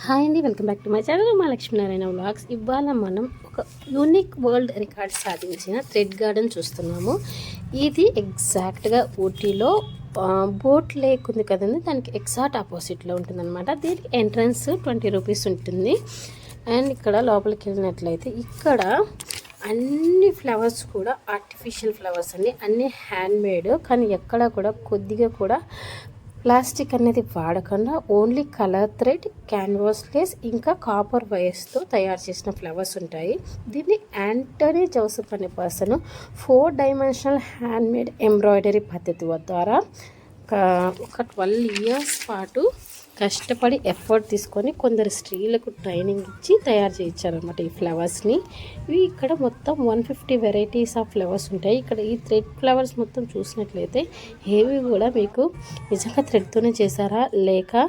Hi అండి, welcome back to my channel మా Lakshminarayana vlogs. ఇవాళ మనం ఒక యూనిక్ వరల్డ్ రికార్డ్ సాధించిన థ్రెడ్ గార్డెన్ చూస్తున్నాము. ఇది ఎగ్జాక్ట్గా ఊటీలో బోట్ లేక్ ఉంది కదండి, దానికి ఎగ్జాక్ట్ ఆపోజిట్లో ఉంటుందన్నమాట. దీనికి ఎంట్రన్స్ 20 రూపీస్ ఉంటుంది. అండ్ ఇక్కడ లోపలికి వెళ్ళినట్లయితే ఇక్కడ అన్ని ఫ్లవర్స్ కూడా ఆర్టిఫిషియల్ ఫ్లవర్స్ అండి, అన్నీ హ్యాండ్మేడ్. కానీ ఎక్కడ కూడా కొద్దిగా కూడా ప్లాస్టిక్ అనేది వాడకుండా only colour thread, canvas lace ఇంకా కాపర్ వైర్స్తో తయారు చేసిన ఫ్లవర్స్ ఉంటాయి. దీన్ని యాంటనీ జోసెఫ్ అనే పర్సన్ 4 డైమెన్షనల్ హ్యాండ్మేడ్ ఎంబ్రాయిడరీ పద్ధతి ద్వారా ఒక 12 ఇయర్స్ పాటు కష్టపడి ఎఫర్ట్ తీసుకొని కొందరు స్త్రీలకు ట్రైనింగ్ ఇచ్చి తయారు చేయించారనమాట ఈ ఫ్లవర్స్ని. ఇవి ఇక్కడ మొత్తం 150 వెరైటీస్ ఆఫ్ ఫ్లవర్స్ ఉంటాయి. ఇక్కడ ఈ థ్రెడ్ ఫ్లవర్స్ మొత్తం చూసినట్లయితే ఏవి కూడా మీకు నిజంగా థ్రెడ్తోనే చేశారా లేక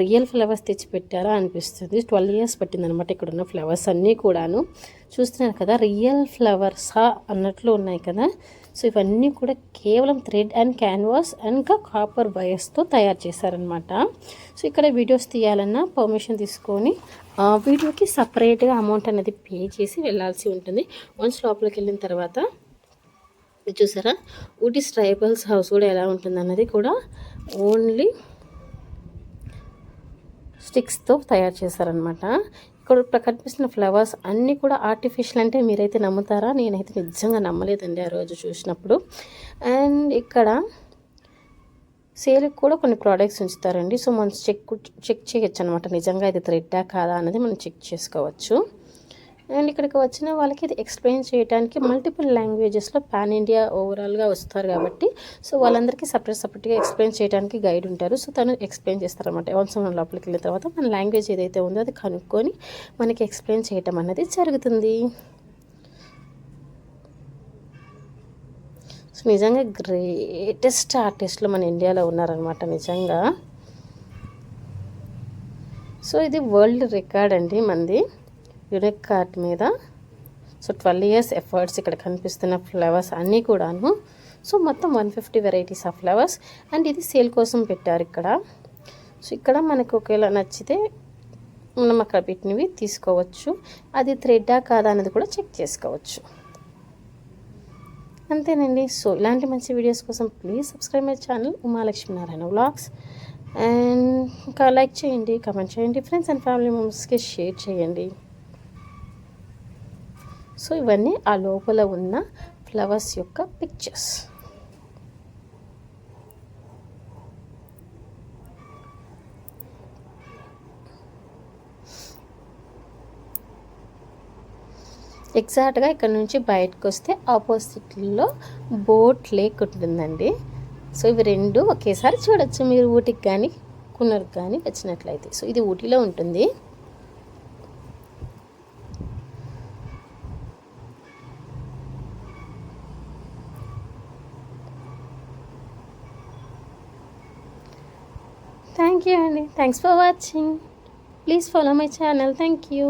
రియల్ ఫ్లవర్స్ తెచ్చి పెట్టారా అనిపిస్తుంది. 12 ఇయర్స్ పట్టిందనమాట ఇక్కడ ఉన్న ఫ్లవర్స్ అన్నీ కూడాను. చూస్తున్నారు కదా, రియల్ ఫ్లవర్సా అన్నట్లు ఉన్నాయి కదా. సో ఇవన్నీ కూడా కేవలం థ్రెడ్ అండ్ క్యాన్వాస్ ఇంకా కాపర్ వైర్స్తో తయారు చేశారనమాట. సో ఇక్కడ వీడియోస్ తీయాలన్నా పర్మిషన్ తీసుకొని వీడియోకి సపరేట్గా అమౌంట్ అనేది పే చేసి వెళ్ళాల్సి ఉంటుంది. వన్స్ లోపలికి వెళ్ళిన తర్వాత చూసారా, ఊటీ ట్రైబల్స్ హౌస్ కూడా ఎలా ఉంటుంది అన్నది కూడా ఓన్లీ స్టిక్స్తో తయారు చేశారనమాట. ఇక్కడ కనిపిస్తున్న ఫ్లవర్స్ అన్నీ కూడా ఆర్టిఫిషియల్ అంటే మీరైతే నమ్ముతారా? నేనైతే నిజంగా నమ్మలేదండి ఆ రోజు చూసినప్పుడు. అండ్ ఇక్కడ సేల్కి కూడా కొన్ని ప్రోడక్ట్స్ ఉంచుతారండి. సో మనం చెక్ చేయొచ్చు అనమాట, నిజంగా ఇది థ్రెడ్డా కాదా అనేది మనం చెక్ చేసుకోవచ్చు. అండ్ ఇక్కడికి వచ్చిన వాళ్ళకి ఇది ఎక్స్ప్లెయిన్ చేయడానికి మల్టిపుల్ లాంగ్వేజెస్లో పాన్ ఇండియా ఓవరాల్గా వస్తారు కాబట్టి సో వాళ్ళందరికీ సపరేట్గా ఎక్స్ప్లెయిన్ చేయడానికి గైడ్ ఉంటారు. సో తను ఎక్స్ప్లెయిన్ చేస్తారనమాట. వన్స్ మనం లోపలికి వెళ్ళిన తర్వాత మన లాంగ్వేజ్ ఏదైతే ఉందో అది కనుక్కొని మనకి ఎక్స్ప్లెయిన్ చేయటం అనేది జరుగుతుంది. సో నిజంగా గ్రేటెస్ట్ ఆర్టిస్టులు మన ఇండియాలో ఉన్నారనమాట నిజంగా. సో ఇది వరల్డ్ రికార్డ్ అండి మనది యూనిక్ కార్ట్ మీద. So 12 years efforts. ఇక్కడ కనిపిస్తున్న ఫ్లవర్స్ అన్నీ కూడాను సో మొత్తం 150 వెరైటీస్ ఆఫ్ ఫ్లవర్స్. అండ్ ఇది సేల్ కోసం పెట్టారు ఇక్కడ. సో ఇక్కడ మనకు ఒకవేళ నచ్చితే మనం అక్కడ పెట్టినవి తీసుకోవచ్చు. అది థ్రెడ్డా కాదా అనేది కూడా చెక్ చేసుకోవచ్చు. అంతేనండి. సో ఇలాంటి మంచి వీడియోస్ కోసం please subscribe my channel Uma Lakshminarayana vlogs. And ఇంకా లైక్ చేయండి, కామెంట్ చేయండి, ఫ్రెండ్స్ అండ్ ఫ్యామిలీ మెంబర్స్కి షేర్ చేయండి. సో ఇవన్నీ ఆ లోపల ఉన్న ఫ్లవర్స్ యొక్క పిక్చర్స్. ఎగ్జాక్ట్గా ఇక్కడ నుంచి బయటకు వస్తే ఆపోజిట్లో బోట్ లేక్ ఉంటుందండి. సో ఇవి రెండు ఒకేసారి చూడొచ్చు మీరు ఊటీకి కానీ కున్నర్కి కానీ వచ్చినట్లయితే. సో ఇది ఊటీలో ఉంటుంది. Thank you, Andy. Thanks for watching. Please follow my channel. Thank you.